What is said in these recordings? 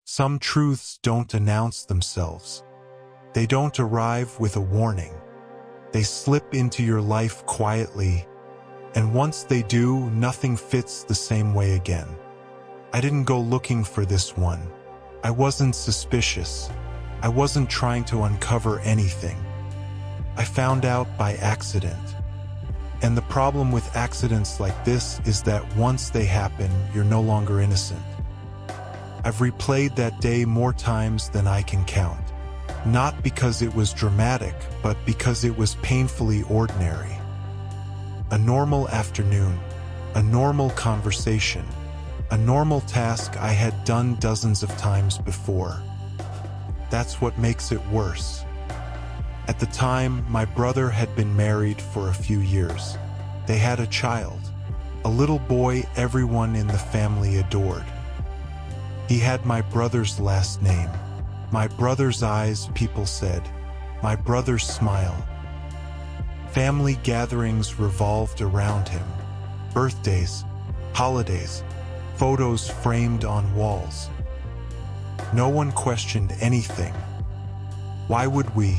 Some truths don't announce themselves. They don't arrive with a warning. They slip into your life quietly, and once they do, nothing fits the same way again. I didn't go looking for this one. I wasn't suspicious. I wasn't trying to uncover anything. I found out by accident. And the problem with accidents like this is that once they happen, you're no longer innocent. I've replayed that day more times than I can count. Not because it was dramatic, but because it was painfully ordinary. A normal afternoon, a normal conversation, a normal task I had done dozens of times before. That's what makes it worse. At the time, my brother had been married for a few years. They had a child, a little boy everyone in the family adored. He had my brother's last name. My brother's eyes, people said. My brother's smile. Family gatherings revolved around him. Birthdays, holidays, photos framed on walls. No one questioned anything. Why would we?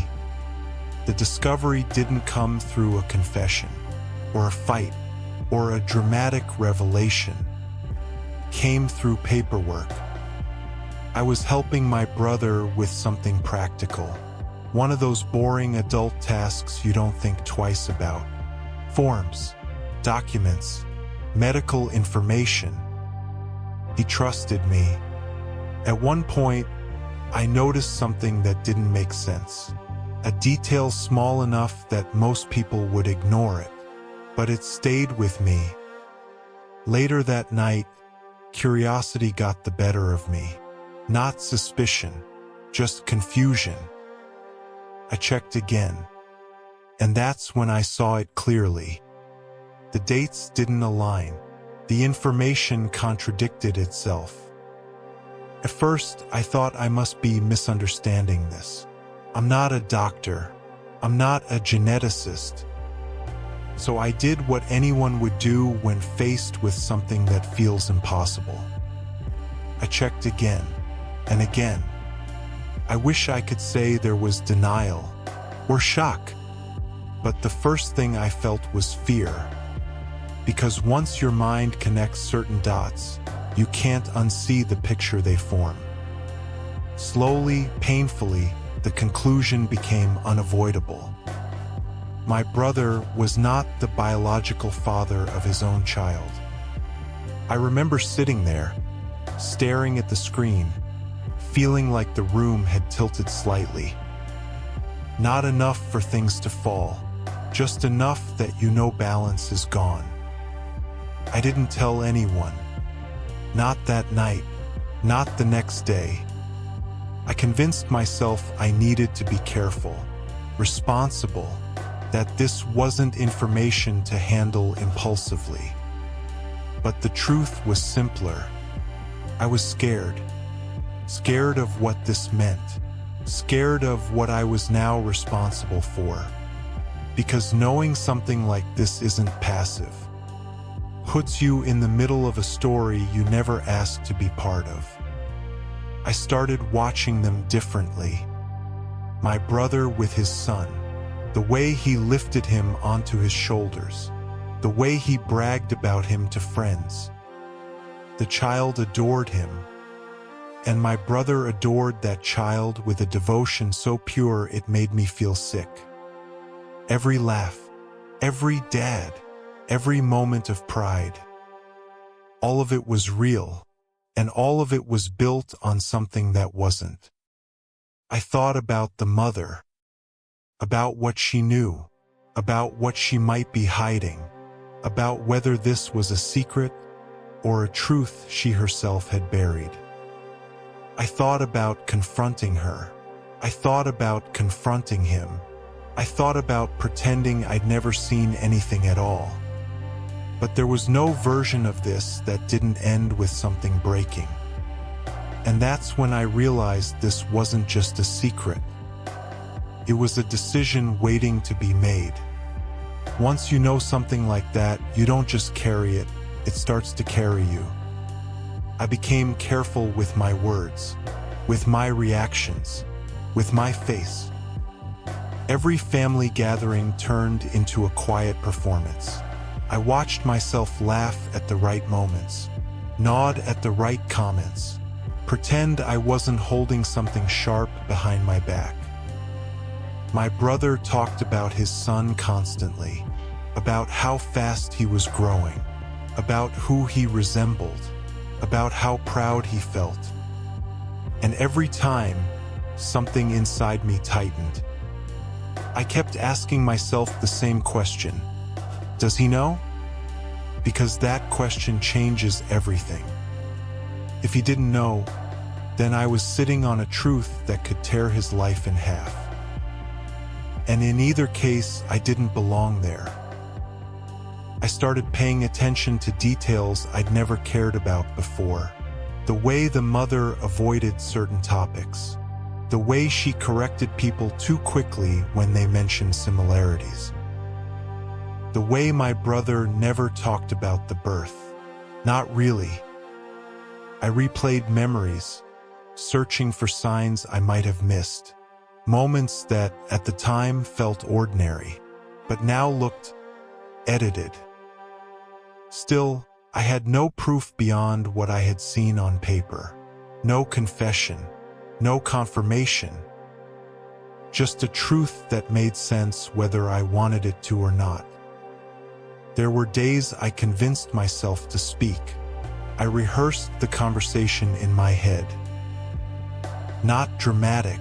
The discovery didn't come through a confession, or a fight, or a dramatic revelation. It came through paperwork. I was helping my brother with something practical. One of those boring adult tasks you don't think twice about. Forms, documents, medical information. He trusted me. At one point, I noticed something that didn't make sense. A detail small enough that most people would ignore it. But it stayed with me. Later that night, curiosity got the better of me. Not suspicion, just confusion. I checked again, and that's when I saw it clearly. The dates didn't align. The information contradicted itself. At first, I thought I must be misunderstanding this. I'm not a doctor. I'm not a geneticist. So I did what anyone would do when faced with something that feels impossible. I checked again and again. I wish I could say there was denial or shock, but the first thing I felt was fear. Because once your mind connects certain dots, you can't unsee the picture they form. Slowly, painfully, the conclusion became unavoidable. My brother was not the biological father of his own child. I remember sitting there, staring at the screen, feeling like the room had tilted slightly. Not enough for things to fall, just enough that you know balance is gone. I didn't tell anyone. Not that night, not the next day. I convinced myself I needed to be careful, responsible, that this wasn't information to handle impulsively. But the truth was simpler. I was scared. Scared of what this meant. Scared of what I was now responsible for. Because knowing something like this isn't passive. Puts you in the middle of a story you never asked to be part of. I started watching them differently. My brother with his son. The way he lifted him onto his shoulders. The way he bragged about him to friends. The child adored him. And my brother adored that child with a devotion so pure it made me feel sick. Every laugh, every dad, every moment of pride. All of it was real, and all of it was built on something that wasn't. I thought about the mother, about what she knew, about what she might be hiding, about whether this was a secret or a truth she herself had buried. I thought about confronting her. I thought about confronting him. I thought about pretending I'd never seen anything at all. But there was no version of this that didn't end with something breaking. And that's when I realized this wasn't just a secret. It was a decision waiting to be made. Once you know something like that, you don't just carry it, it starts to carry you. I became careful with my words. with my reactions, with my face. Every family gathering turned into a quiet performance. I watched myself laugh at the right moments, nod at the right comments, pretend I wasn't holding something sharp behind my back. My brother talked about his son constantly, about how fast he was growing, about who he resembled, about how proud he felt. And every time, something inside me tightened. I kept asking myself the same question. Does he know? Because that question changes everything. If he didn't know, then I was sitting on a truth that could tear his life in half. And in either case, I didn't belong there. I started paying attention to details I'd never cared about before. The way the mother avoided certain topics. The way she corrected people too quickly when they mentioned similarities. The way my brother never talked about the birth. Not really. I replayed memories, searching for signs I might have missed. Moments that, at the time, felt ordinary, but now looked edited. Still, I had no proof beyond what I had seen on paper. No confession, no confirmation. Just a truth that made sense whether I wanted it to or not. There were days I convinced myself to speak. I rehearsed the conversation in my head. Not dramatic,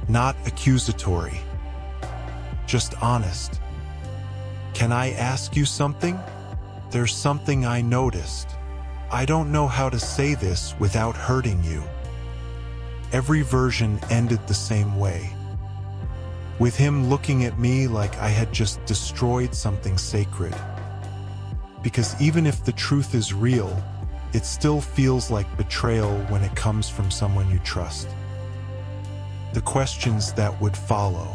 not accusatory, just honest. Can I ask you something? There's something I noticed. I don't know how to say this without hurting you. Every version ended the same way, with him looking at me like I had just destroyed something sacred. Because even if the truth is real, it still feels like betrayal when it comes from someone you trust. The questions that would follow,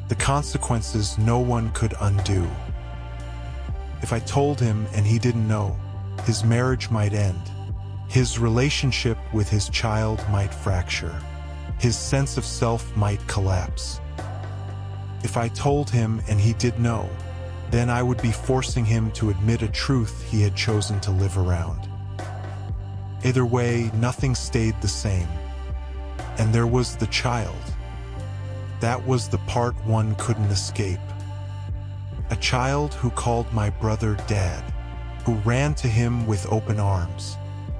the consequences no one could undo. If I told him and he didn't know, his marriage might end. His relationship with his child might fracture. His sense of self might collapse. If I told him and he did know, then I would be forcing him to admit a truth he had chosen to live around. Either way, nothing stayed the same. And there was the child. That was the part one couldn't escape. A child who called my brother Dad, who ran to him with open arms,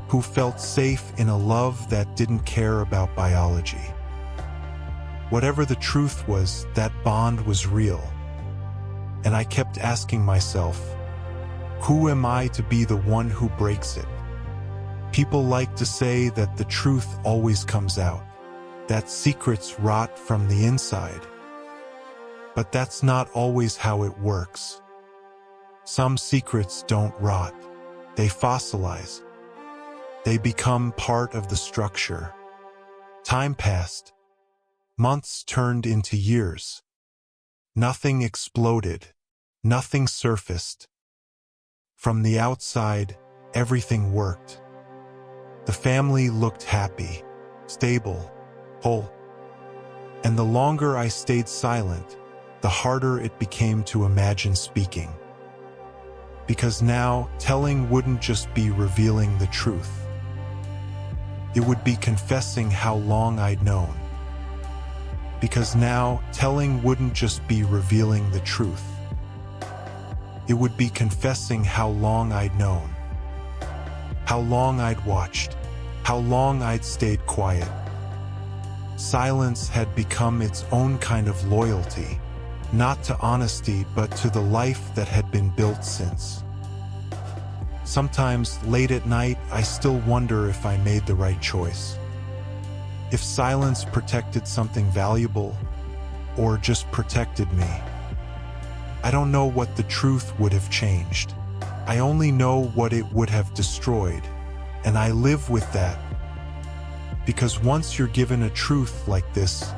who felt safe in a love that didn't care about biology. Whatever the truth was, that bond was real. And I kept asking myself, who am I to be the one who breaks it? People like to say that the truth always comes out, that secrets rot from the inside. But that's not always how it works. Some secrets don't rot. They fossilize. They become part of the structure. Time passed. Months turned into years. Nothing exploded. Nothing surfaced. From the outside, everything worked. The family looked happy, stable, whole. And the longer I stayed silent, the harder it became to imagine speaking. Because now, telling wouldn't just be revealing the truth. It would be confessing how long I'd known. Because now, telling wouldn't just be revealing the truth. It would be confessing how long I'd known. How long I'd watched. How long I'd stayed quiet. Silence had become its own kind of loyalty. Not to honesty, but to the life that had been built since. Sometimes, late at night, I still wonder if I made the right choice. If silence protected something valuable, or just protected me. I don't know what the truth would have changed. I only know what it would have destroyed, and I live with that. Because once you're given a truth like this,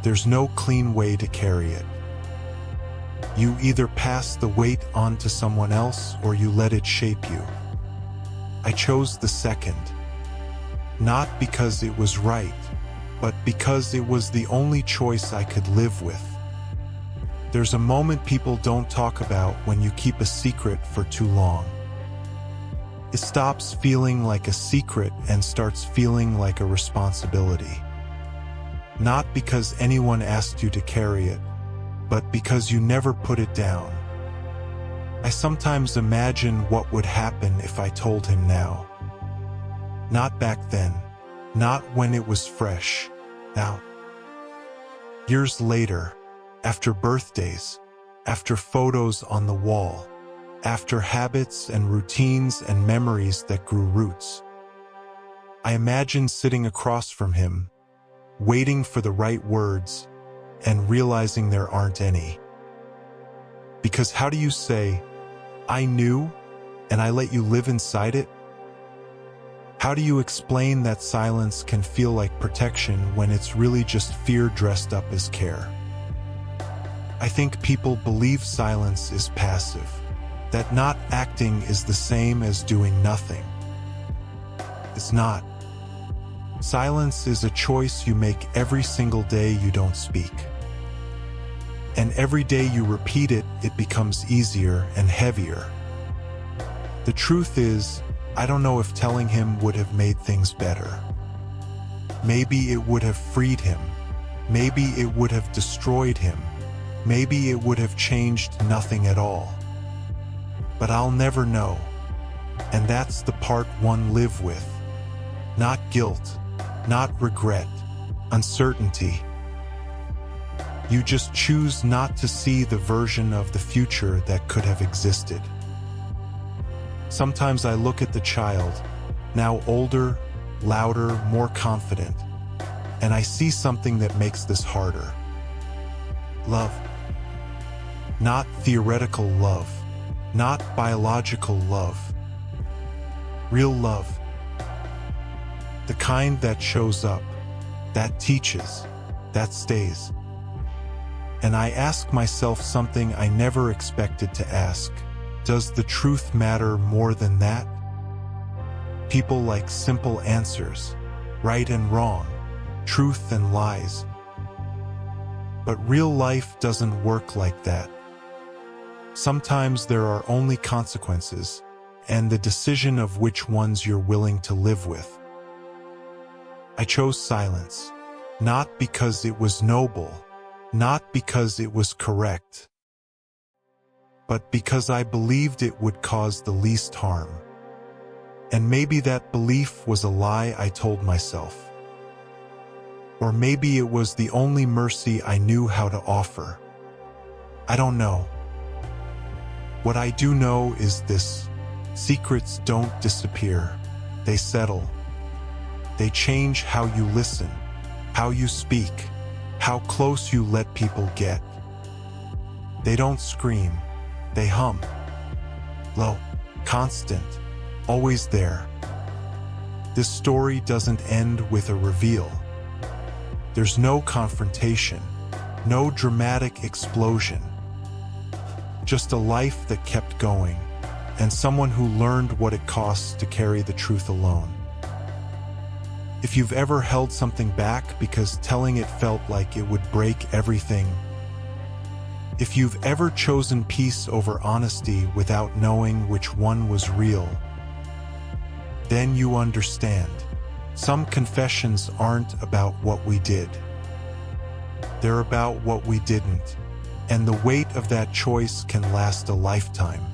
there's no clean way to carry it. You either pass the weight on to someone else or you let it shape you. I chose the second. Not because it was right, but because it was the only choice I could live with. There's a moment people don't talk about when you keep a secret for too long. It stops feeling like a secret and starts feeling like a responsibility. Not because anyone asked you to carry it, but because you never put it down. I sometimes imagine what would happen if I told him now. Not back then, not when it was fresh, now. Years later, after birthdays, after photos on the wall, after habits and routines and memories that grew roots. I imagine sitting across from him, waiting for the right words, and realizing there aren't any. Because how do you say, "I knew, and I let you live inside it"? How do you explain that silence can feel like protection when it's really just fear dressed up as care? I think people believe silence is passive, that not acting is the same as doing nothing. It's not. Silence is a choice you make every single day you don't speak. And every day you repeat it, it becomes easier and heavier. The truth is, I don't know if telling him would have made things better. Maybe it would have freed him. Maybe it would have destroyed him. Maybe it would have changed nothing at all. But I'll never know. And that's the part one live with. Not guilt, not regret, uncertainty. You just choose not to see the version of the future that could have existed. Sometimes I look at the child, now older, louder, more confident, and I see something that makes this harder. Love. Not theoretical love, not biological love. Real love. The kind that shows up, that teaches, that stays. And I ask myself something I never expected to ask. Does the truth matter more than that? People like simple answers, right and wrong, truth and lies. But real life doesn't work like that. Sometimes there are only consequences, and the decision of which ones you're willing to live with. I chose silence, not because it was noble, not because it was correct, but because I believed it would cause the least harm. And maybe that belief was a lie I told myself. Or maybe it was the only mercy I knew how to offer. I don't know. What I do know is this: secrets don't disappear, they settle. They change how you listen, how you speak, how close you let people get. They don't scream, they hum. Low, constant, always there. This story doesn't end with a reveal. There's no confrontation, no dramatic explosion. Just a life that kept going, and someone who learned what it costs to carry the truth alone. If you've ever held something back because telling it felt like it would break everything, if you've ever chosen peace over honesty without knowing which one was real, then you understand. Some confessions aren't about what we did. They're about what we didn't, and the weight of that choice can last a lifetime.